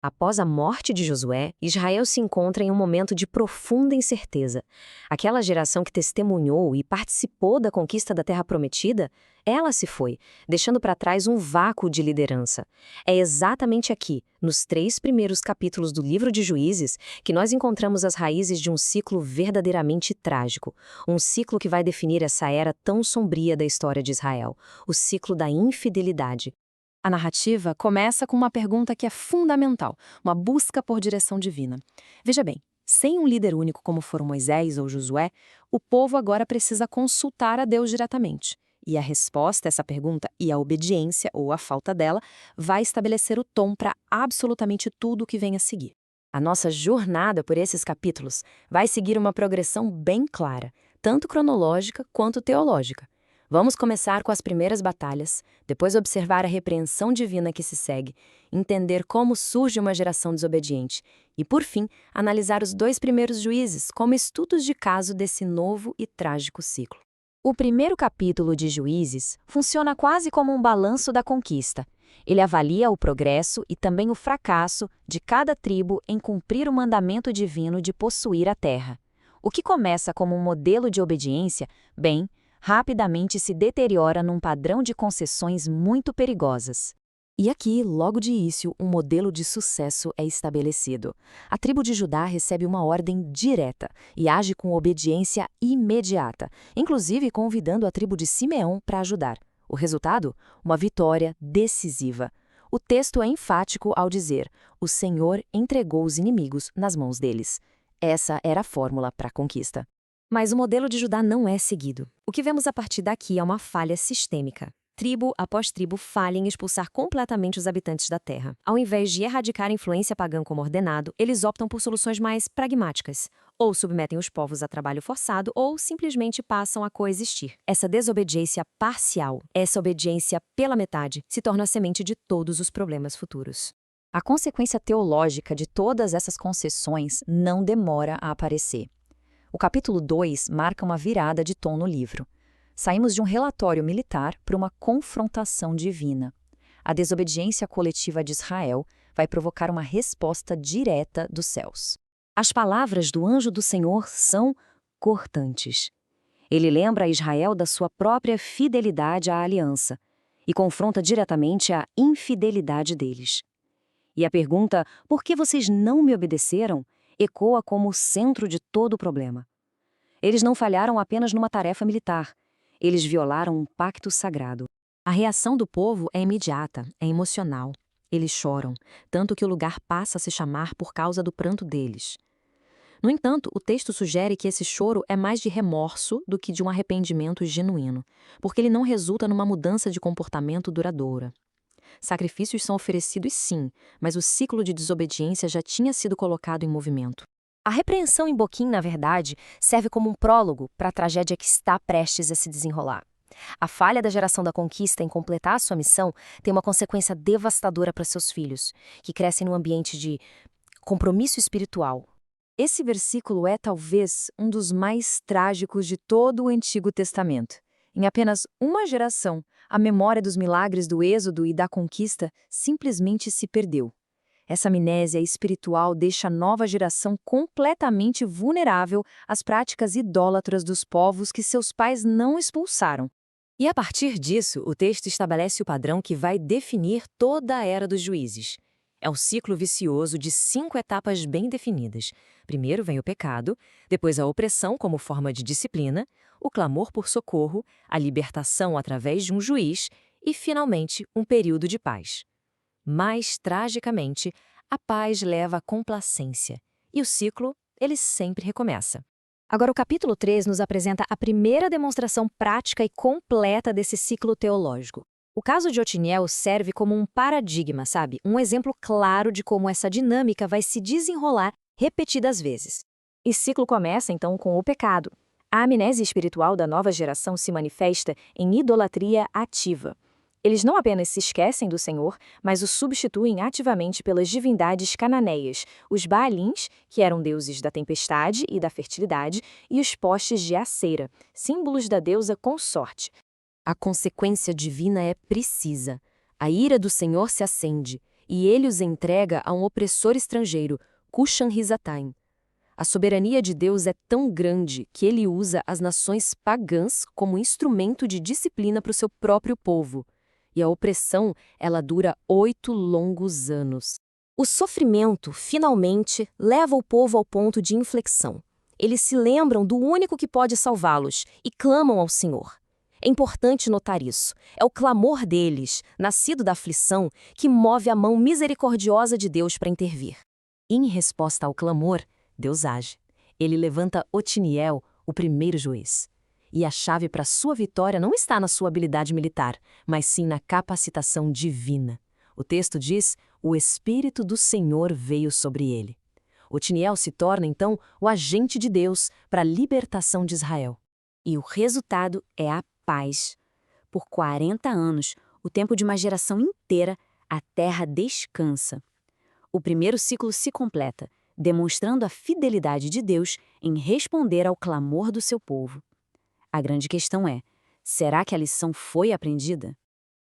Após a morte de Josué, Israel se encontra em um momento de profunda incerteza. Aquela geração que testemunhou e participou da conquista da Terra Prometida, ela se foi, deixando para trás um vácuo de liderança. É exatamente aqui, nos 3 primeiros capítulos do livro de Juízes, que nós encontramos as raízes de um ciclo verdadeiramente trágico. Um ciclo que vai definir essa era tão sombria da história de Israel, o ciclo da infidelidade. A narrativa começa com uma pergunta que é fundamental, uma busca por direção divina. Veja bem, sem um líder único como foram Moisés ou Josué, o povo agora precisa consultar a Deus diretamente. E a resposta a essa pergunta e a obediência, ou a falta dela, vai estabelecer o tom para absolutamente tudo o que vem a seguir. A nossa jornada por esses capítulos vai seguir uma progressão bem clara, tanto cronológica quanto teológica. Vamos começar com as primeiras batalhas, depois observar a repreensão divina que se segue, entender como surge uma geração desobediente e, por fim, analisar os 2 primeiros juízes como estudos de caso desse novo e trágico ciclo. O primeiro capítulo de Juízes funciona quase como um balanço da conquista. Ele avalia o progresso e também o fracasso de cada tribo em cumprir o mandamento divino de possuir a terra. O que começa como um modelo de obediência, rapidamente se deteriora num padrão de concessões muito perigosas. E aqui, logo de início, um modelo de sucesso é estabelecido. A tribo de Judá recebe uma ordem direta e age com obediência imediata, inclusive convidando a tribo de Simeão para ajudar. O resultado? Uma vitória decisiva. O texto é enfático ao dizer: o Senhor entregou os inimigos nas mãos deles. Essa era a fórmula para a conquista. Mas o modelo de Judá não é seguido. O que vemos a partir daqui é uma falha sistêmica. Tribo após tribo falha em expulsar completamente os habitantes da terra. Ao invés de erradicar a influência pagã como ordenado, eles optam por soluções mais pragmáticas. Ou submetem os povos a trabalho forçado, ou simplesmente passam a coexistir. Essa desobediência parcial, essa obediência pela metade, se torna a semente de todos os problemas futuros. A consequência teológica de todas essas concessões não demora a aparecer. O capítulo 2 marca uma virada de tom no livro. Saímos de um relatório militar para uma confrontação divina. A desobediência coletiva de Israel vai provocar uma resposta direta dos céus. As palavras do anjo do Senhor são cortantes. Ele lembra a Israel da sua própria fidelidade à aliança e confronta diretamente a infidelidade deles. E a pergunta, por que vocês não me obedeceram, ecoa como o centro de todo o problema. Eles não falharam apenas numa tarefa militar, eles violaram um pacto sagrado. A reação do povo é imediata, é emocional. Eles choram, tanto que o lugar passa a se chamar por causa do pranto deles. No entanto, o texto sugere que esse choro é mais de remorso do que de um arrependimento genuíno, porque ele não resulta numa mudança de comportamento duradoura. Sacrifícios são oferecidos sim, mas o ciclo de desobediência já tinha sido colocado em movimento. A repreensão em Boquim, na verdade, serve como um prólogo para a tragédia que está prestes a se desenrolar. A falha da geração da conquista em completar a sua missão tem uma consequência devastadora para seus filhos, que crescem num ambiente de compromisso espiritual. Esse versículo é talvez um dos mais trágicos de todo o Antigo Testamento. Em apenas uma geração, a memória dos milagres do Êxodo e da conquista simplesmente se perdeu. Essa amnésia espiritual deixa a nova geração completamente vulnerável às práticas idólatras dos povos que seus pais não expulsaram. E a partir disso, o texto estabelece o padrão que vai definir toda a era dos juízes. É um ciclo vicioso de 5 etapas bem definidas. Primeiro vem o pecado, depois a opressão como forma de disciplina, o clamor por socorro, a libertação através de um juiz e, finalmente, um período de paz. Mas, tragicamente, a paz leva à complacência, e o ciclo, ele sempre recomeça. Agora, o capítulo 3 nos apresenta a primeira demonstração prática e completa desse ciclo teológico. O caso de Otiniel serve como um paradigma, sabe? Um exemplo claro de como essa dinâmica vai se desenrolar repetidas vezes. E ciclo começa, então, com o pecado. A amnésia espiritual da nova geração se manifesta em idolatria ativa. Eles não apenas se esquecem do Senhor, mas o substituem ativamente pelas divindades cananeias, os Baalins, que eram deuses da tempestade e da fertilidade, e os postes de Acera, símbolos da deusa consorte. A consequência divina é precisa. A ira do Senhor se acende, e ele os entrega a um opressor estrangeiro, Cushan-Risataim. A soberania de Deus é tão grande que ele usa as nações pagãs como instrumento de disciplina para o seu próprio povo. E a opressão, ela dura 8 longos anos. O sofrimento, finalmente, leva o povo ao ponto de inflexão. Eles se lembram do único que pode salvá-los e clamam ao Senhor. É importante notar isso. É o clamor deles, nascido da aflição, que move a mão misericordiosa de Deus para intervir. Em resposta ao clamor, Deus age. Ele levanta Otiniel, o primeiro juiz. E a chave para sua vitória não está na sua habilidade militar, mas sim na capacitação divina. O texto diz: o Espírito do Senhor veio sobre ele. Otiniel se torna, então, o agente de Deus para a libertação de Israel. E o resultado é a paz. Por 40 anos, o tempo de uma geração inteira, a terra descansa. O primeiro ciclo se completa, demonstrando a fidelidade de Deus em responder ao clamor do seu povo. A grande questão é: será que a lição foi aprendida?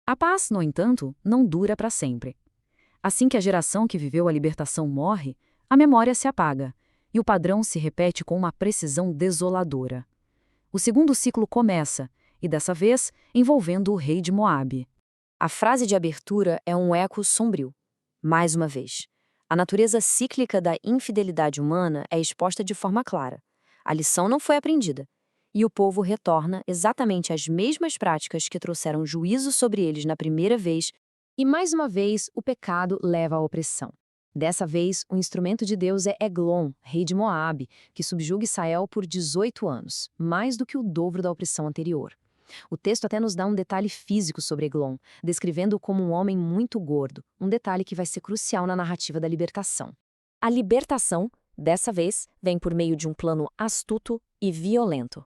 A paz, no entanto, não dura para sempre. Assim que a geração que viveu a libertação morre, a memória se apaga, e o padrão se repete com uma precisão desoladora. O segundo ciclo começa, e dessa vez envolvendo o rei de Moabe. A frase de abertura é um eco sombrio. Mais uma vez, a natureza cíclica da infidelidade humana é exposta de forma clara. A lição não foi aprendida, e o povo retorna exatamente às mesmas práticas que trouxeram juízo sobre eles na primeira vez, e mais uma vez o pecado leva à opressão. Dessa vez, o instrumento de Deus é Eglon, rei de Moabe, que subjuga Israel por 18 anos, mais do que o dobro da opressão anterior. O texto até nos dá um detalhe físico sobre Eglon, descrevendo-o como um homem muito gordo, um detalhe que vai ser crucial na narrativa da libertação. A libertação, dessa vez, vem por meio de um plano astuto e violento.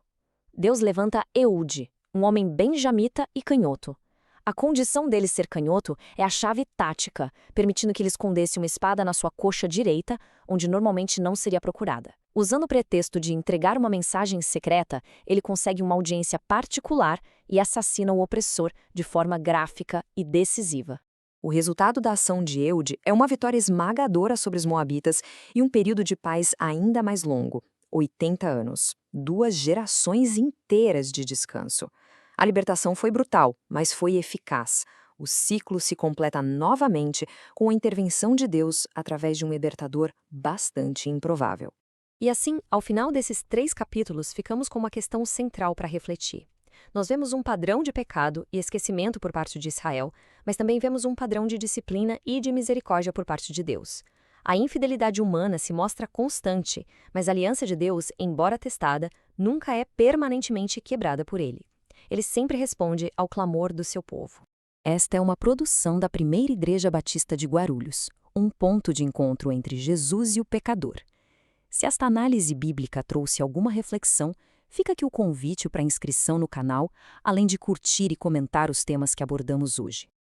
Deus levanta Eude, um homem benjamita e canhoto. A condição dele ser canhoto é a chave tática, permitindo que ele escondesse uma espada na sua coxa direita, onde normalmente não seria procurada. Usando o pretexto de entregar uma mensagem secreta, ele consegue uma audiência particular e assassina o opressor de forma gráfica e decisiva. O resultado da ação de Eude é uma vitória esmagadora sobre os moabitas e um período de paz ainda mais longo, 80 anos, 2 gerações inteiras de descanso. A libertação foi brutal, mas foi eficaz. O ciclo se completa novamente com a intervenção de Deus através de um libertador bastante improvável. E assim, ao final desses 3 capítulos, ficamos com uma questão central para refletir. Nós vemos um padrão de pecado e esquecimento por parte de Israel, mas também vemos um padrão de disciplina e de misericórdia por parte de Deus. A infidelidade humana se mostra constante, mas a aliança de Deus, embora testada, nunca é permanentemente quebrada por ele. Ele sempre responde ao clamor do seu povo. Esta é uma produção da Primeira Igreja Batista de Guarulhos, um ponto de encontro entre Jesus e o pecador. Se esta análise bíblica trouxe alguma reflexão, fica aqui o convite para inscrição no canal, além de curtir e comentar os temas que abordamos hoje.